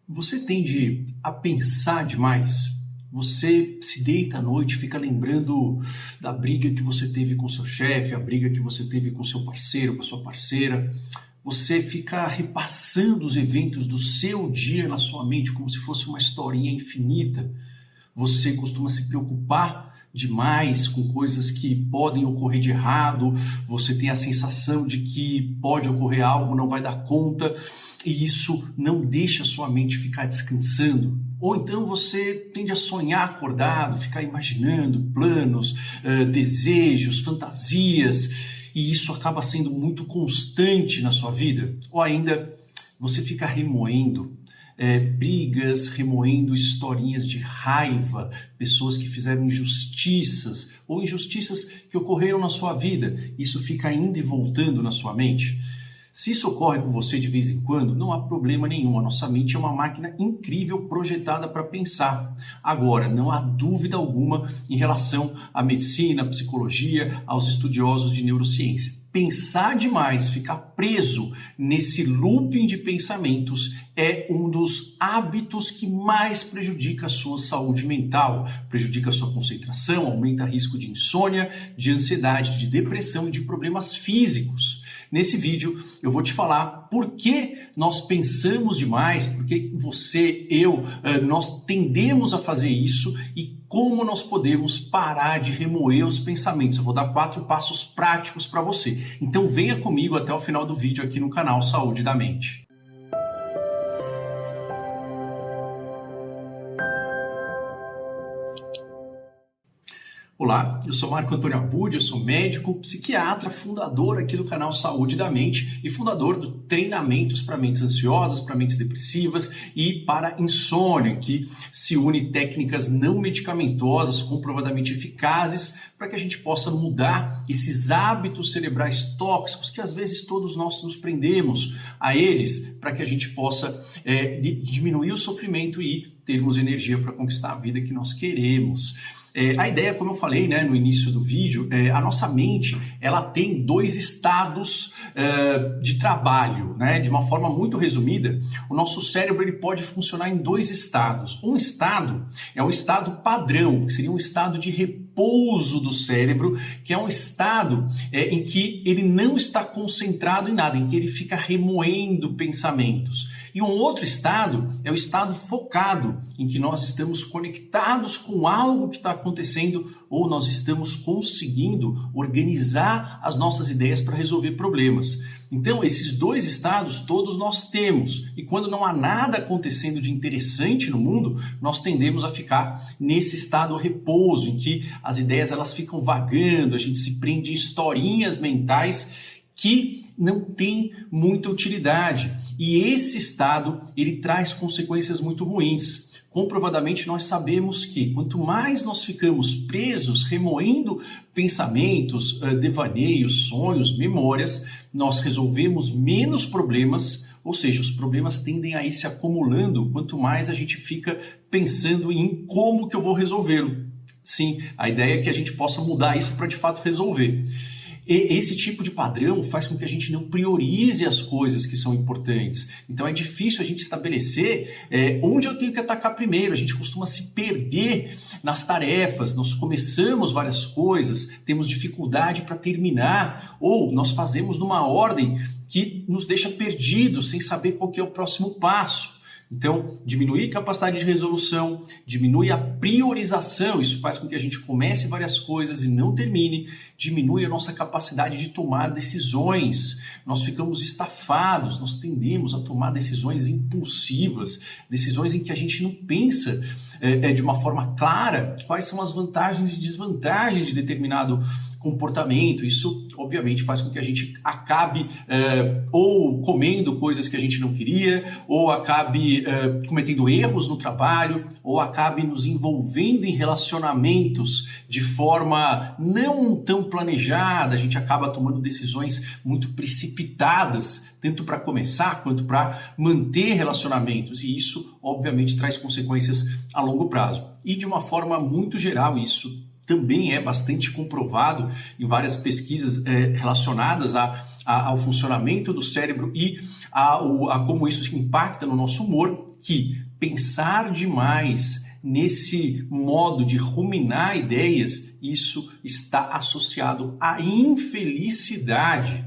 Você tende a pensar demais? Você se deita à noite e fica lembrando da briga que você teve com seu chefe, a briga que você teve com seu parceiro, com a sua parceira. Você fica repassando os eventos do seu dia na sua mente como se fosse uma historinha infinita. Você costuma se preocupar demais com coisas que podem ocorrer de errado, você tem a sensação de que pode ocorrer algo, não vai dar conta, e isso não deixa a sua mente ficar descansando. Ou então você tende a sonhar acordado, ficar imaginando planos, desejos, fantasias, e isso acaba sendo muito constante na sua vida. Ou ainda você fica remoendo brigas, remoendo historinhas de raiva, pessoas que fizeram injustiças ou injustiças que ocorreram na sua vida. Isso fica indo e voltando na sua mente. Se isso ocorre com você de vez em quando, não há problema nenhum. A nossa mente é uma máquina incrível projetada para pensar. Agora, não há dúvida alguma em relação à medicina, à psicologia, aos estudiosos de neurociência. Pensar demais, ficar preso nesse looping de pensamentos é um dos hábitos que mais prejudica a sua saúde mental, prejudica a sua concentração, aumenta o risco de insônia, de ansiedade, de depressão e de problemas físicos. Nesse vídeo eu vou te falar por que nós pensamos demais, por que você, nós tendemos a fazer isso e como nós podemos parar de remoer os pensamentos. Eu vou dar 4 passos práticos para você. Então venha comigo até o final do vídeo aqui no canal Saúde da Mente. Olá, eu sou Marco Antônio Abud, eu sou médico, psiquiatra, fundador aqui do canal Saúde da Mente e fundador do Treinamentos para Mentes Ansiosas, para Mentes Depressivas e para Insônia, que se une técnicas não medicamentosas comprovadamente eficazes para que a gente possa mudar esses hábitos cerebrais tóxicos que às vezes todos nós nos prendemos a eles, para que a gente possa diminuir o sofrimento e termos energia para conquistar a vida que nós queremos. A ideia, como eu falei no início do vídeo, a nossa mente ela tem 2 estados de trabalho. De uma forma muito resumida, o nosso cérebro ele pode funcionar em 2 estados. Um estado é o estado padrão, que seria um estado de repouso do cérebro, que é um estado em que ele não está concentrado em nada, em que ele fica remoendo pensamentos. E um outro estado é o estado focado, em que nós estamos conectados com algo que está acontecendo ou nós estamos conseguindo organizar as nossas ideias para resolver problemas. Então, esses 2 estados todos nós temos. E quando não há nada acontecendo de interessante no mundo, nós tendemos a ficar nesse estado repouso, em que as ideias elas ficam vagando, a gente se prende em historinhas mentais que não tem muita utilidade. E esse estado, ele traz consequências muito ruins. Comprovadamente, nós sabemos que quanto mais nós ficamos presos, remoendo pensamentos, devaneios, sonhos, memórias, nós resolvemos menos problemas, ou seja, os problemas tendem a ir se acumulando quanto mais a gente fica pensando em como que eu vou resolvê-lo. Sim, a ideia é que a gente possa mudar isso para de fato resolver. Esse tipo de padrão faz com que a gente não priorize as coisas que são importantes. Então é difícil a gente estabelecer onde eu tenho que atacar primeiro. A gente costuma se perder nas tarefas, nós começamos várias coisas, temos dificuldade para terminar, ou nós fazemos numa ordem que nos deixa perdidos, sem saber qual que é o próximo passo. Então, diminuir a capacidade de resolução, diminui a priorização, isso faz com que a gente comece várias coisas e não termine, diminui a nossa capacidade de tomar decisões, nós ficamos estafados, nós tendemos a tomar decisões impulsivas, decisões em que a gente não pensa de uma forma clara quais são as vantagens e desvantagens de determinado comportamento. Isso, obviamente, faz com que a gente acabe ou comendo coisas que a gente não queria, ou acabe cometendo erros no trabalho, ou acabe nos envolvendo em relacionamentos de forma não tão planejada. A gente acaba tomando decisões muito precipitadas, tanto para começar quanto para manter relacionamentos, e isso, obviamente, traz consequências a longo prazo. E de uma forma muito geral, isso também é bastante comprovado em várias pesquisas relacionadas ao funcionamento do cérebro e a como isso impacta no nosso humor, que pensar demais nesse modo de ruminar ideias, isso está associado à infelicidade.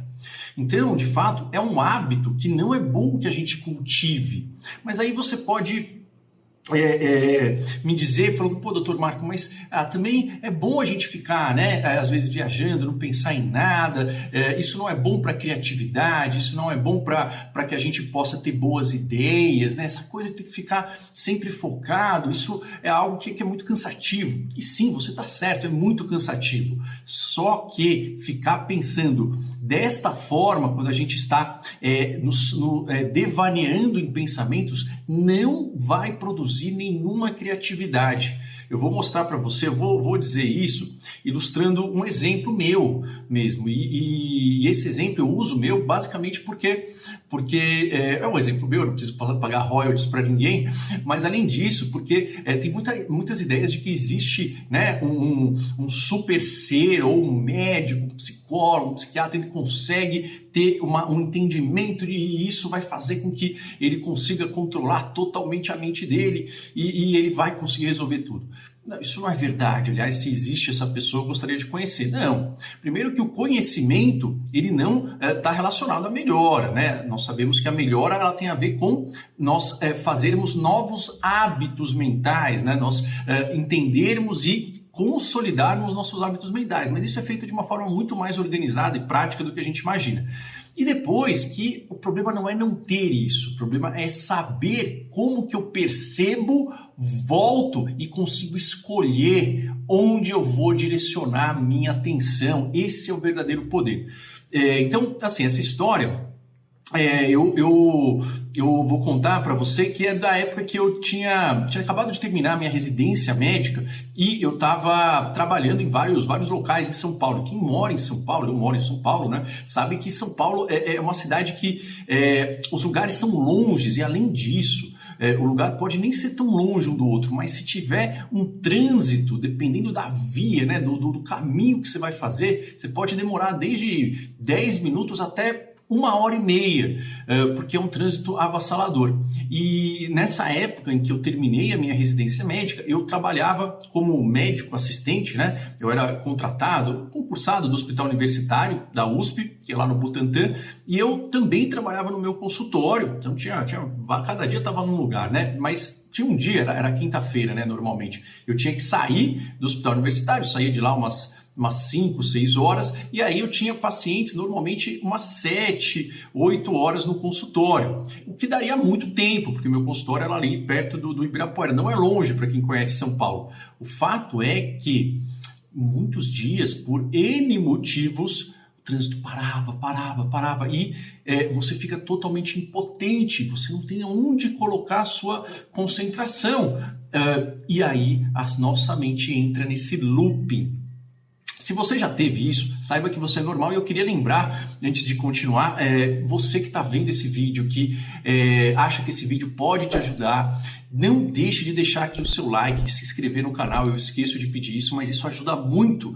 Então, de fato, é um hábito que não é bom que a gente cultive. Mas aí você pode me dizer, falando, pô, doutor Marco, mas também é bom a gente ficar, né, às vezes viajando, não pensar em nada, isso não é bom para a criatividade, isso não é bom para que a gente possa ter boas ideias, né? Essa coisa de ter que ficar sempre focado, isso é algo que é muito cansativo. E sim, você está certo, é muito cansativo. Só que ficar pensando desta forma, quando a gente está devaneando em pensamentos, não vai produzir nenhuma criatividade. Eu vou mostrar para você, eu vou dizer isso ilustrando um exemplo meu mesmo. E esse exemplo eu uso meu basicamente porque é um exemplo meu, eu não preciso pagar royalties para ninguém, mas além disso, porque tem muitas ideias de que existe, né, um super ser ou um médico, um psicólogo, um psiquiatra, ele consegue ter um entendimento e isso vai fazer com que ele consiga controlar totalmente a mente dele e ele vai conseguir resolver tudo. Não, isso não é verdade. Aliás, se existe essa pessoa, eu gostaria de conhecer. Não. Primeiro que o conhecimento, ele não está relacionado à melhora, né? Nós sabemos que a melhora ela tem a ver com nós fazermos novos hábitos mentais, né? Nós entendermos e consolidarmos nossos hábitos mentais. Mas isso é feito de uma forma muito mais organizada e prática do que a gente imagina. E depois que o problema não é não ter isso, o problema é saber como que eu percebo, volto e consigo escolher onde eu vou direcionar a minha atenção. Esse é o verdadeiro poder. Então, assim, essa história... eu vou contar para você que é da época que eu tinha acabado de terminar a minha residência médica e eu estava trabalhando em vários locais em São Paulo. Quem mora em São Paulo, eu moro em São Paulo, né? Sabe que São Paulo é uma cidade que os lugares são longes e além disso, o lugar pode nem ser tão longe um do outro, mas se tiver um trânsito, dependendo da via, né, do caminho que você vai fazer, você pode demorar desde 10 minutos até 1h30, porque é um trânsito avassalador. E nessa época em que eu terminei a minha residência médica, eu trabalhava como médico assistente, né? Eu era concursado do Hospital Universitário da USP, que é lá no Butantã, e eu também trabalhava no meu consultório. Então cada dia estava num lugar, né? Mas tinha um dia, era quinta-feira, né? Normalmente, eu tinha que sair do Hospital Universitário, saía de lá umas 5, 6 horas, e aí eu tinha pacientes normalmente umas 7, 8 horas no consultório, o que daria muito tempo, porque o meu consultório era ali perto do Ibirapuera, não é longe para quem conhece São Paulo. O fato é que muitos dias, por N motivos, o trânsito parava e você fica totalmente impotente, você não tem onde colocar a sua concentração, e aí a nossa mente entra nesse looping. Se você já teve isso, saiba que você é normal e eu queria lembrar, antes de continuar, você que está vendo esse vídeo, que acha que esse vídeo pode te ajudar, não deixe de deixar aqui o seu like, de se inscrever no canal, eu esqueço de pedir isso, mas isso ajuda muito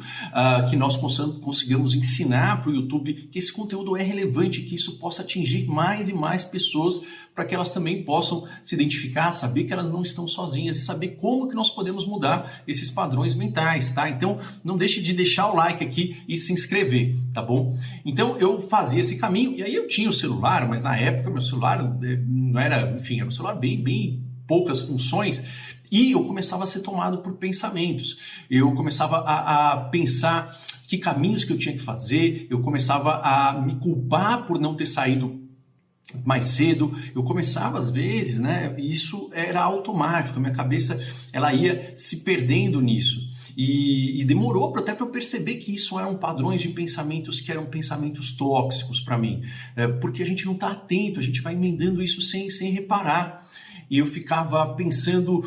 que nós consigamos ensinar para o YouTube que esse conteúdo é relevante, que isso possa atingir mais e mais pessoas, para que elas também possam se identificar, saber que elas não estão sozinhas e saber como que nós podemos mudar esses padrões mentais, tá? Então, não deixe de deixar o like aqui e se inscrever, tá bom? Então, eu fazia esse caminho, e aí eu tinha o celular, mas na época meu celular não era, enfim, era um celular bem poucas funções, e eu começava a ser tomado por pensamentos. Eu começava a pensar que caminhos que eu tinha que fazer, eu começava a me culpar por não ter saído mais cedo, eu começava às vezes, né, isso era automático, a minha cabeça ela ia se perdendo nisso. E demorou até para eu perceber que isso eram padrões de pensamentos que eram pensamentos tóxicos para mim, porque a gente não está atento, a gente vai emendando isso sem reparar. E eu ficava pensando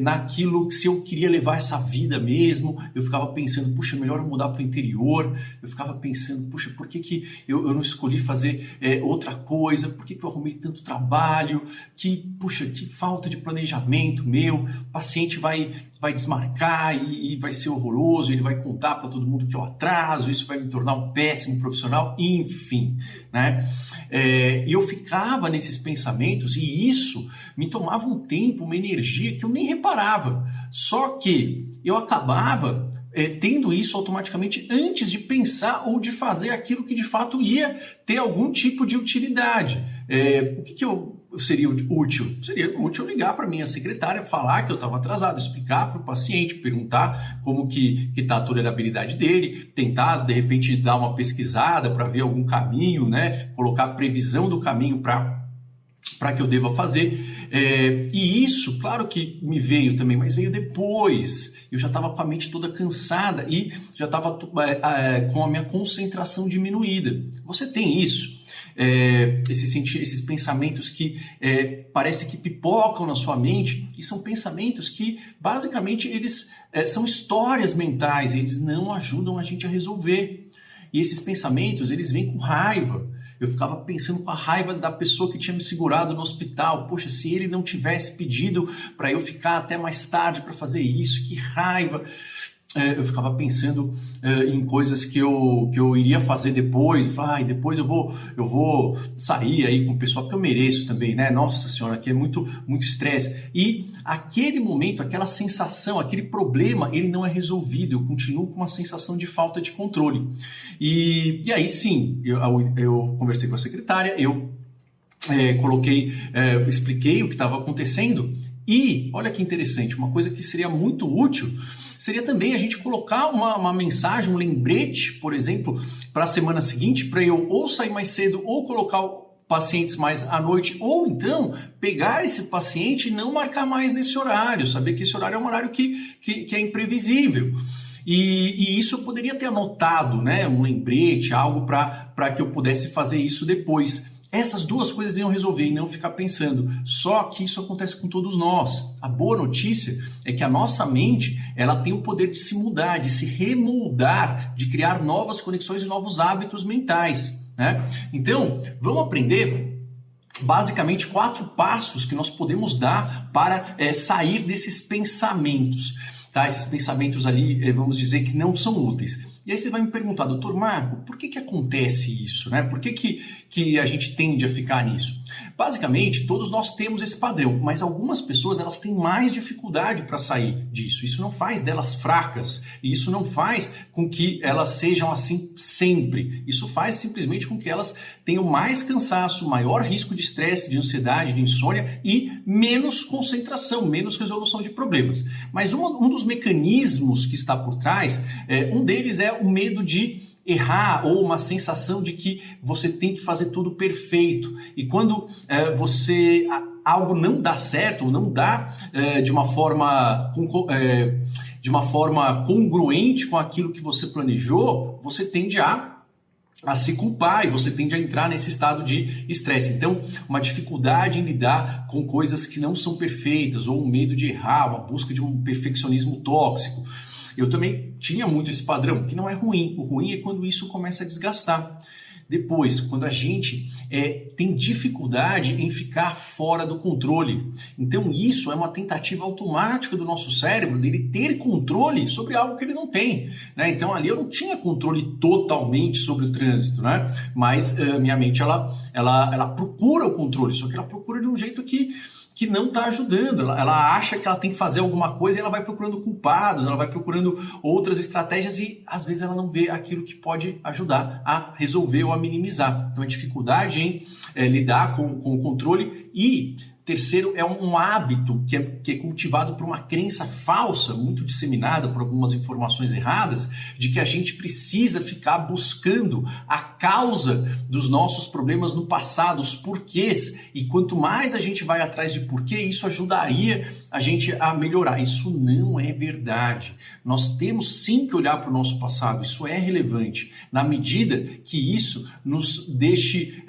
naquilo que se eu queria levar essa vida mesmo, eu ficava pensando, puxa, melhor eu mudar para o interior, eu ficava pensando, puxa, por que eu não escolhi fazer outra coisa, por que eu arrumei tanto trabalho, puxa, que falta de planejamento meu, o paciente vai desmarcar e vai ser horroroso, ele vai contar para todo mundo que eu atraso, isso vai me tornar um péssimo profissional, enfim, né? E eu ficava nesses pensamentos e isso me tomava um tempo, uma energia que eu nem reparava. Só que eu acabava tendo isso automaticamente antes de pensar ou de fazer aquilo que de fato ia ter algum tipo de utilidade. O que seria útil? Seria útil ligar para minha secretária, falar que eu estava atrasado, explicar para o paciente, perguntar como que está a tolerabilidade dele, tentar, de repente, dar uma pesquisada para ver algum caminho, né? Colocar a previsão do caminho para que eu deva fazer. E isso, claro que me veio também, mas veio depois. Eu já estava com a mente toda cansada e já estava com a minha concentração diminuída. Você tem isso? Esses pensamentos que parece que pipocam na sua mente, e são pensamentos que basicamente eles são histórias mentais, eles não ajudam a gente a resolver. E esses pensamentos, eles vêm com raiva. Eu ficava pensando com a raiva da pessoa que tinha me segurado no hospital. Poxa, se ele não tivesse pedido para eu ficar até mais tarde para fazer isso, que raiva. Eu ficava pensando em coisas que eu iria fazer depois. Depois eu vou sair aí com o pessoal, porque eu mereço também, né? Nossa Senhora, aqui é muito estresse. E aquele momento, aquela sensação, aquele problema, ele não é resolvido. Eu continuo com uma sensação de falta de controle. E aí sim, eu conversei com a secretária, eu expliquei o que estava acontecendo. E, olha que interessante, uma coisa que seria muito útil seria também a gente colocar uma mensagem, um lembrete, por exemplo, para a semana seguinte, para eu ou sair mais cedo ou colocar pacientes mais à noite, ou então pegar esse paciente e não marcar mais nesse horário, saber que esse horário é um horário que é imprevisível. E isso eu poderia ter anotado, né, um lembrete, algo para que eu pudesse fazer isso depois. Essas duas coisas iam resolver e não ficar pensando. Só que isso acontece com todos nós. A boa notícia é que a nossa mente, ela tem o poder de se mudar, de se remoldar, de criar novas conexões e novos hábitos mentais, né? Então, vamos aprender basicamente 4 passos que nós podemos dar para sair desses pensamentos, tá? Esses pensamentos ali, vamos dizer, que não são úteis. E aí você vai me perguntar, doutor Marco, por que acontece isso, né? Por que a gente tende a ficar nisso? Basicamente, todos nós temos esse padrão, mas algumas pessoas elas têm mais dificuldade para sair disso. Isso não faz delas fracas, e isso não faz com que elas sejam assim sempre. Isso faz simplesmente com que elas tenham mais cansaço, maior risco de estresse, de ansiedade, de insônia e menos concentração, menos resolução de problemas. Mas um dos mecanismos que está por trás, um deles é o medo de errar ou uma sensação de que você tem que fazer tudo perfeito. E quando algo não dá certo, ou não dá de uma forma congruente com aquilo que você planejou, você tende a se culpar e você tende a entrar nesse estado de estresse. Então, uma dificuldade em lidar com coisas que não são perfeitas, ou um medo de errar, uma busca de um perfeccionismo tóxico. Eu também tinha muito esse padrão, que não é ruim. O ruim é quando isso começa a desgastar. Depois, quando a gente tem dificuldade em ficar fora do controle. Então, isso é uma tentativa automática do nosso cérebro dele ter controle sobre algo que ele não tem, né? Então, ali eu não tinha controle totalmente sobre o trânsito, né? Mas minha mente, ela procura o controle, só que ela procura de um jeito que não está ajudando, ela acha que ela tem que fazer alguma coisa e ela vai procurando culpados, ela vai procurando outras estratégias e às vezes ela não vê aquilo que pode ajudar a resolver ou a minimizar. Então a dificuldade em lidar com o controle. E terceiro, é um hábito que é cultivado por uma crença falsa, muito disseminada por algumas informações erradas, de que a gente precisa ficar buscando a causa dos nossos problemas no passado, os porquês. E quanto mais a gente vai atrás de porquê, isso ajudaria a gente a melhorar. Isso não é verdade. Nós temos sim que olhar para o nosso passado, isso é relevante, na medida que isso nos deixe,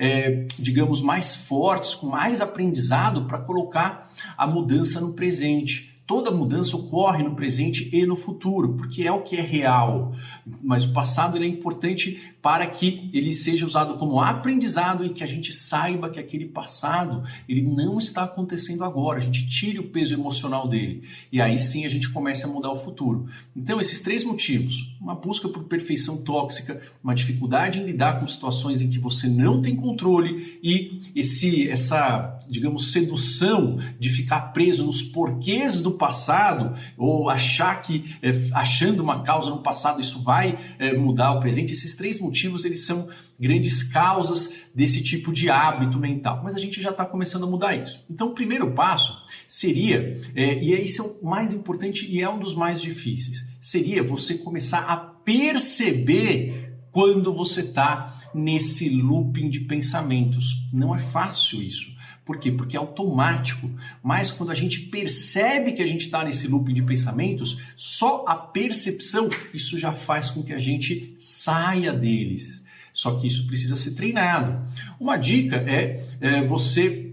digamos, mais fortes, com mais aprendizado, para colocar a mudança no presente. Toda mudança ocorre no presente e no futuro, porque é o que é real. Mas o passado ele é importante para que ele seja usado como aprendizado e que a gente saiba que aquele passado ele não está acontecendo agora. A gente tire o peso emocional dele e aí sim a gente começa a mudar o futuro. Então esses 3 motivos, uma busca por perfeição tóxica, uma dificuldade em lidar com situações em que você não tem controle e essa, digamos, sedução de ficar preso nos porquês do passado ou achar que achando uma causa no passado isso vai mudar o presente. Esses 3 motivos eles são grandes causas desse tipo de hábito mental, mas a gente já está começando a mudar isso. Então o primeiro passo seria, e esse é o mais importante e é um dos mais difíceis, seria você começar a perceber quando você está nesse looping de pensamentos. Não é fácil isso. Por quê? Porque é automático. Mas quando a gente percebe que a gente está nesse looping de pensamentos, só a percepção, isso já faz com que a gente saia deles. Só que isso precisa ser treinado. Uma dica é você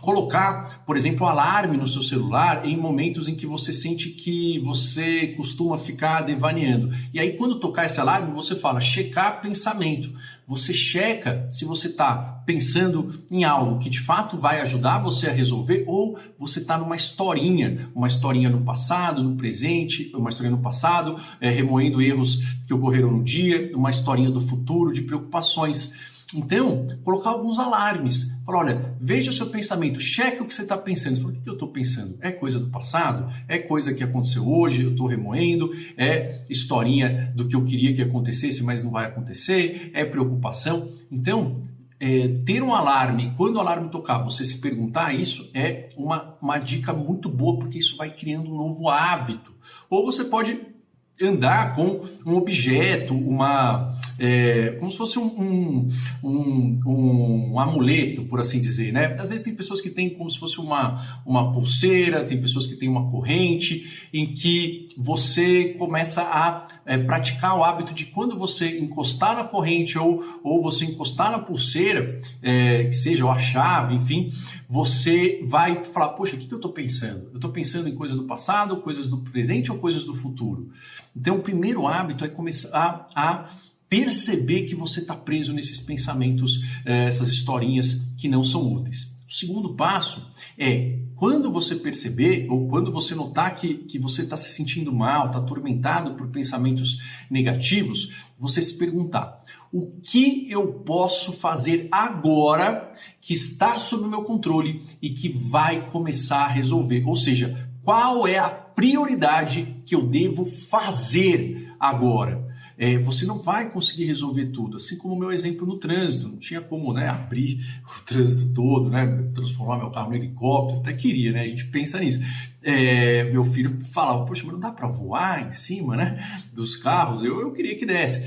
colocar, por exemplo, alarme no seu celular em momentos em que você sente que você costuma ficar devaneando. E aí, quando tocar esse alarme, você fala checar pensamento. Você checa se você está pensando em algo que de fato vai ajudar você a resolver ou você está numa historinha no passado, no presente, uma historinha no passado, remoendo erros que ocorreram no dia, uma historinha do futuro, de preocupações. Então, colocar alguns alarmes. Falar, olha, veja o seu pensamento, cheque o que você está pensando. Por que eu estou pensando? É coisa do passado? É coisa que aconteceu hoje, eu estou remoendo? É historinha do que eu queria que acontecesse, mas não vai acontecer? É preocupação? Então, ter um alarme, quando o alarme tocar, você se perguntar isso, é uma dica muito boa, porque isso vai criando um novo hábito. Ou você pode andar com um objeto, como se fosse um amuleto, por assim dizer, né? Às vezes tem pessoas que têm como se fosse uma pulseira, tem pessoas que têm uma corrente, em que você começa a praticar o hábito de quando você encostar na corrente ou você encostar na pulseira, que seja a chave, enfim, você vai falar, poxa, o que eu estou pensando? Eu estou pensando em coisas do passado, coisas do presente ou coisas do futuro? Então, o primeiro hábito é começar a perceber que você está preso nesses pensamentos, essas historinhas que não são úteis. O segundo passo é, quando você perceber ou quando você notar que você está se sentindo mal, está atormentado por pensamentos negativos, você se perguntar, o que eu posso fazer agora que está sob o meu controle e que vai começar a resolver? Ou seja, qual é a prioridade que eu devo fazer agora? Você não vai conseguir resolver tudo, assim como o meu exemplo no trânsito, não tinha como, né, abrir o trânsito todo, né, transformar meu carro no helicóptero, até queria, né, a gente pensa nisso. Meu filho falava, poxa, mas não dá para voar em cima, né, dos carros, eu queria que desse.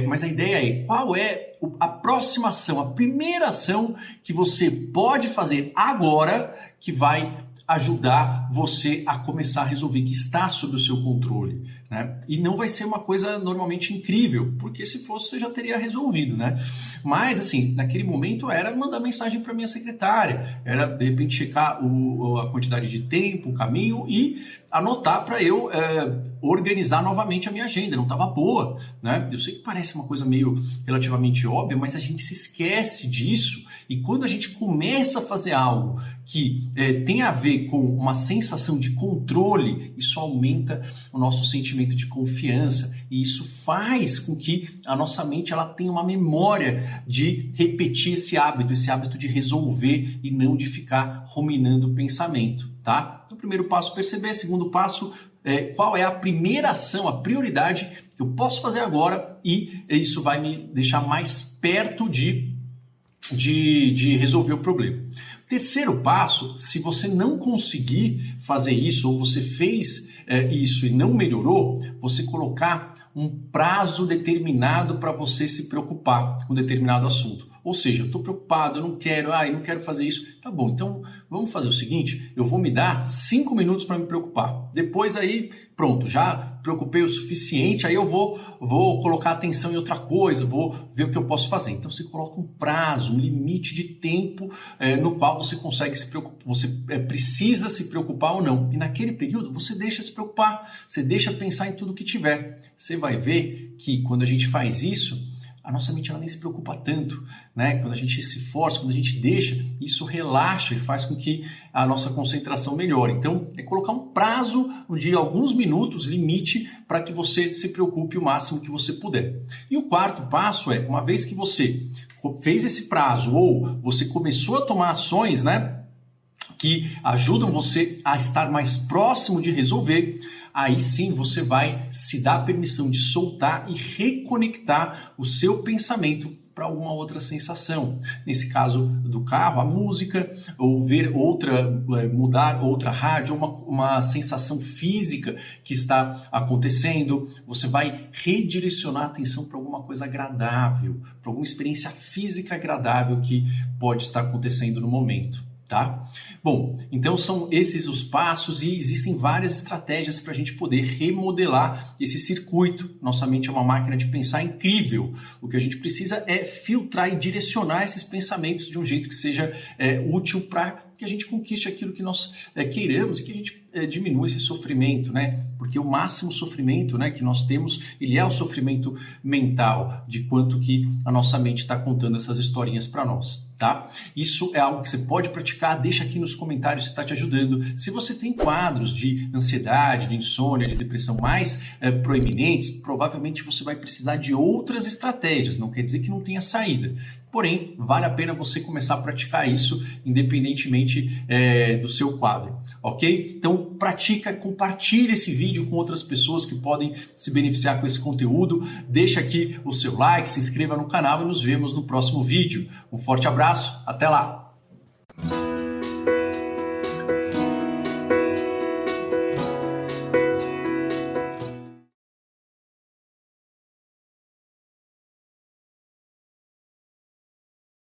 Mas a ideia é, qual é a próxima ação, a primeira ação que você pode fazer agora que vai ajudar você a começar a resolver, que está sob o seu controle, né? E não vai ser uma coisa normalmente incrível, porque se fosse você já teria resolvido, né? Mas assim, naquele momento era mandar mensagem para minha secretária, era de repente checar a quantidade de tempo, o caminho e anotar para eu organizar novamente a minha agenda, não estava boa, né? Eu sei que parece uma coisa meio relativamente óbvia, mas a gente se esquece disso e quando a gente começa a fazer algo que tem a ver com uma sensação de controle, isso aumenta o nosso sentimento de confiança e isso faz com que a nossa mente ela tenha uma memória de repetir esse hábito de resolver e não de ficar ruminando o pensamento, tá? Então, primeiro passo, perceber. Segundo passo, qual é a primeira ação, a prioridade que eu posso fazer agora e isso vai me deixar mais perto de resolver o problema. Terceiro passo, se você não conseguir fazer isso ou você fez isso e não melhorou, você colocar um prazo determinado para você se preocupar com determinado assunto. Ou seja, eu estou preocupado, eu não quero fazer isso. Tá bom, então vamos fazer o seguinte, eu vou me dar 5 minutos para me preocupar. Depois aí, pronto, já preocupei o suficiente, aí eu vou colocar atenção em outra coisa, vou ver o que eu posso fazer. Então você coloca um prazo, um limite de tempo no qual você consegue se preocupar, você precisa se preocupar ou não. E naquele período você deixa se preocupar, você deixa pensar em tudo que tiver. Você vai ver que quando a gente faz isso, a nossa mente ela nem se preocupa tanto, né? Quando a gente se força, quando a gente deixa, isso relaxa e faz com que a nossa concentração melhore. Então, é colocar um prazo de alguns minutos, limite, para que você se preocupe o máximo que você puder. E o quarto passo é, uma vez que você fez esse prazo ou você começou a tomar ações, né, que ajudam você a estar mais próximo de resolver, aí sim você vai se dar a permissão de soltar e reconectar o seu pensamento para alguma outra sensação. Nesse caso do carro, a música, ou ver mudar outra rádio, uma sensação física que está acontecendo. Você vai redirecionar a atenção para alguma coisa agradável, para alguma experiência física agradável que pode estar acontecendo no momento. Tá? Bom, então são esses os passos e existem várias estratégias para a gente poder remodelar esse circuito. Nossa mente é uma máquina de pensar incrível. O que a gente precisa é filtrar e direcionar esses pensamentos de um jeito que seja útil para que a gente conquiste aquilo que nós queiramos e que a gente diminua esse sofrimento, né? Porque o máximo sofrimento, né, que nós temos, ele é o sofrimento mental, de quanto que a nossa mente está contando essas historinhas para nós. Tá? Isso é algo que você pode praticar, deixa aqui nos comentários se está te ajudando. Se você tem quadros de ansiedade, de insônia, de depressão mais proeminentes, provavelmente você vai precisar de outras estratégias, não quer dizer que não tenha saída. Porém, vale a pena você começar a praticar isso, independentemente do seu quadro, ok? Então, pratica, compartilha esse vídeo com outras pessoas que podem se beneficiar com esse conteúdo. Deixa aqui o seu like, se inscreva no canal e nos vemos no próximo vídeo. Um forte abraço, até lá!